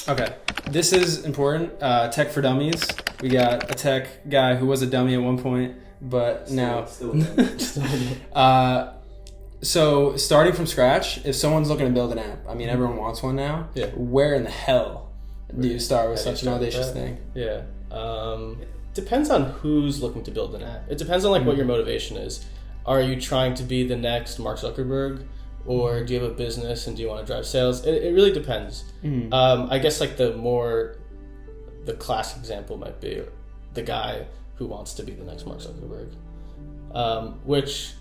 Okay, this is important. Tech for Dummies. We got a tech guy who was a dummy at one point, but now. So starting from scratch, if someone's looking to build an app, I mean, everyone wants one now. Yeah. Where in the hell do you start with such an audacious thing? Yeah. Depends on who's looking to build an app. It depends on like what your motivation is. Are you trying to be the next Mark Zuckerberg, or do you have a business and do you want to drive sales? It really depends. I guess like the classic example might be the guy who wants to be the next Mark Zuckerberg, which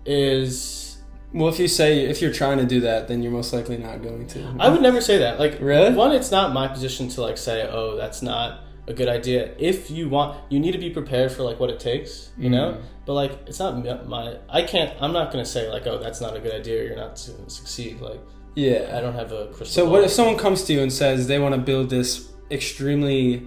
is. Well, if you're trying to do that, then you're most likely not going to. I would never say that. Like, really? One, it's not my position to like say, oh, that's not a good idea. If you want, you need to be prepared for like what it takes, you know. But like, it's not I'm not gonna say like, oh, that's not a good idea, or you're not gonna succeed. Like, yeah, I don't have a crystal So ball. what if someone comes to you and says they want to build this extremely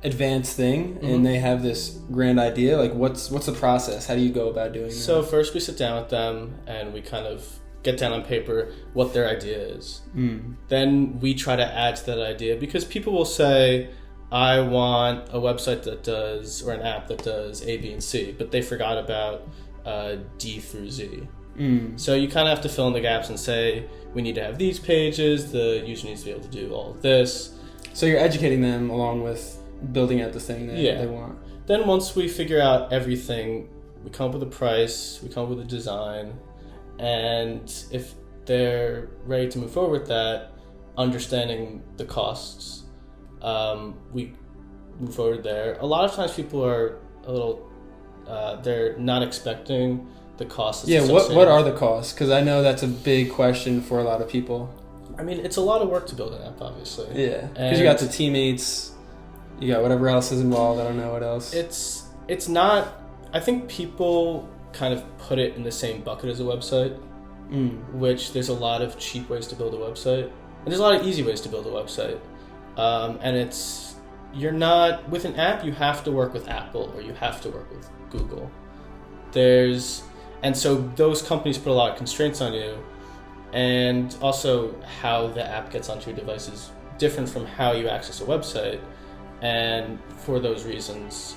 advanced thing, and they have this grand idea? Like, what's the process? How do you go about doing that? So first we sit down with them and we kind of get down on paper what their idea is. Then we try to add to that idea, because people will say, I want a website that does, or an app that does A, B, and C, but they forgot about D through Z. So you kind of have to fill in the gaps and say, we need to have these pages, the user needs to be able to do all of this. So you're educating them along with building out the thing that they want. Then once we figure out everything, we come up with a price, we come up with a design, and if they're ready to move forward with that, understanding the costs, we move forward there. A lot of times people are a little, they're not expecting the costs. Yeah, what are the costs? Because I know that's a big question for a lot of people. I mean, it's a lot of work to build an app, obviously. Yeah, because you got the teammates, you got whatever else is involved. I don't know what else. It's not. I think people kind of put it in the same bucket as a website, which there's a lot of cheap ways to build a website, and there's a lot of easy ways to build a website. And you're not with an app. You have to work with Apple, or you have to work with Google. And so those companies put a lot of constraints on you, and also how the app gets onto your device is different from how you access a website. And for those reasons,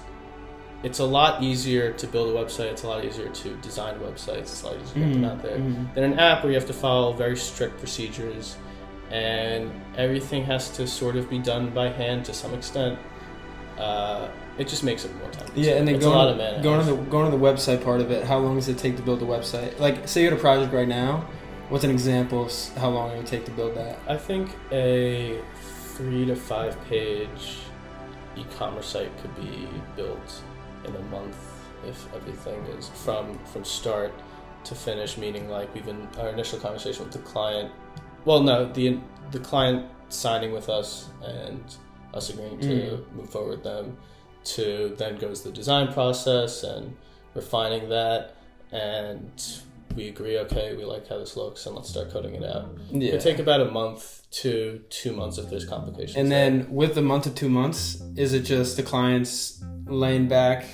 it's a lot easier to build a website. It's a lot easier to design websites. It's a lot easier to get them out there than an app where you have to follow very strict procedures, and everything has to sort of be done by hand to some extent. It just makes it more time. Yeah, and then going to the website part of it, how long does it take to build a website? Like, say you had a project right now, what's an example of how long it would take to build that? I think a 3 to 5 page e-commerce site could be built in a month if everything is from start to finish, meaning like our initial conversation with the client. Well, no, the client signing with us and us agreeing to move forward with them, to then goes the design process and refining that, and we agree, okay, we like how this looks, and let's start coding it out. Yeah. It could take about a month to 2 months if there's complications. And then with the month to 2 months, is it just the clients laying back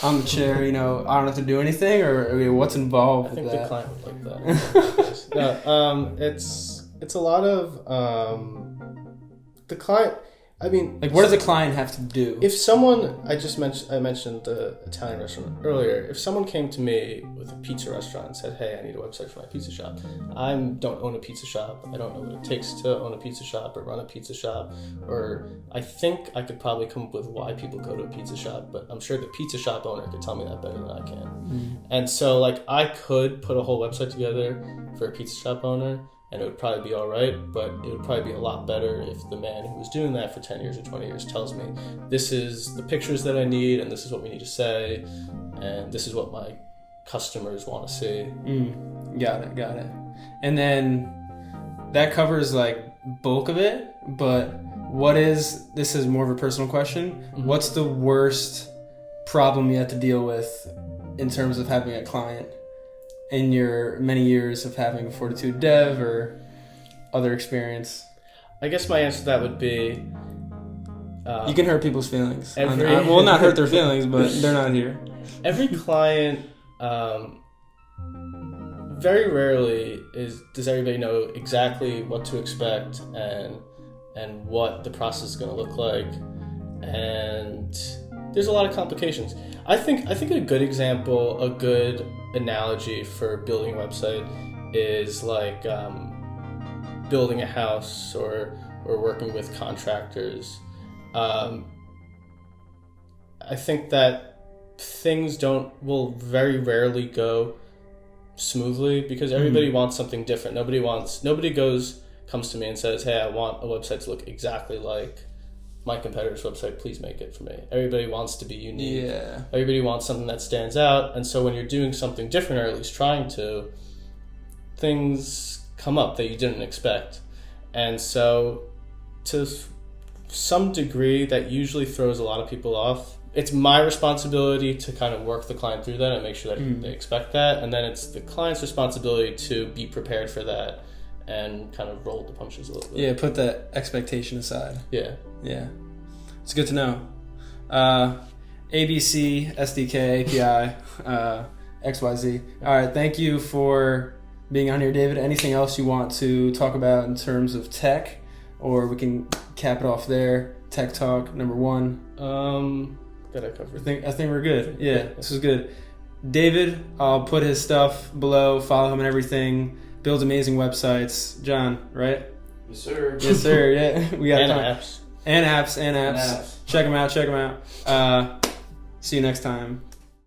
on the chair, I don't have to do anything, or what's involved with that? I think the client would like that. No, it's a lot of the client. I mean, like, what does a client have to do? If someone, I mentioned the Italian restaurant earlier. If someone came to me with a pizza restaurant and said, "Hey, I need a website for my pizza shop," I don't own a pizza shop. I don't know what it takes to own a pizza shop or run a pizza shop. Or I think I could probably come up with why people go to a pizza shop, but I'm sure the pizza shop owner could tell me that better than I can. And so, like, I could put a whole website together for a pizza shop owner, and it would probably be all right, but it would probably be a lot better if the man who was doing that for 10 years or 20 years tells me, this is the pictures that I need, and this is what we need to say, and this is what my customers want to see. Got it. And then that covers, like, bulk of it, but this is more of a personal question, what's the worst problem you have to deal with in terms of having a client in your many years of having Fortitude Dev or other experience? I guess my answer to that would be... you can hurt people's feelings. Well, not hurt their feelings, but they're not here. Every client, very rarely does everybody know exactly what to expect and and what the process is going to look like, and there's a lot of complications. I think a good example, a good analogy for building a website is like building a house or working with contractors. I think that things will very rarely go smoothly because everybody wants something different. Nobody comes to me and says, hey, I want a website to look exactly like my competitor's website, please make it for me. Everybody wants to be unique. Yeah. Everybody wants something that stands out. And so when you're doing something different, or at least trying to, things come up that you didn't expect. And so to some degree, that usually throws a lot of people off. It's my responsibility to kind of work the client through that and make sure that they expect that. And then it's the client's responsibility to be prepared for that and kind of roll with the punches a little bit. Yeah, put that expectation aside. Yeah. Yeah. It's good to know. ABC, SDK, API, XYZ. All right, thank you for being on here, David. Anything else you want to talk about in terms of tech? Or we can cap it off there. Tech talk, number one. That I covered. I think we're good. Yeah, this is good. David, I'll put his stuff below. Follow him and everything. Builds amazing websites. John, right? Yes, sir. Yes, sir. Yeah, we got apps. And apps. Check them out. See you next time.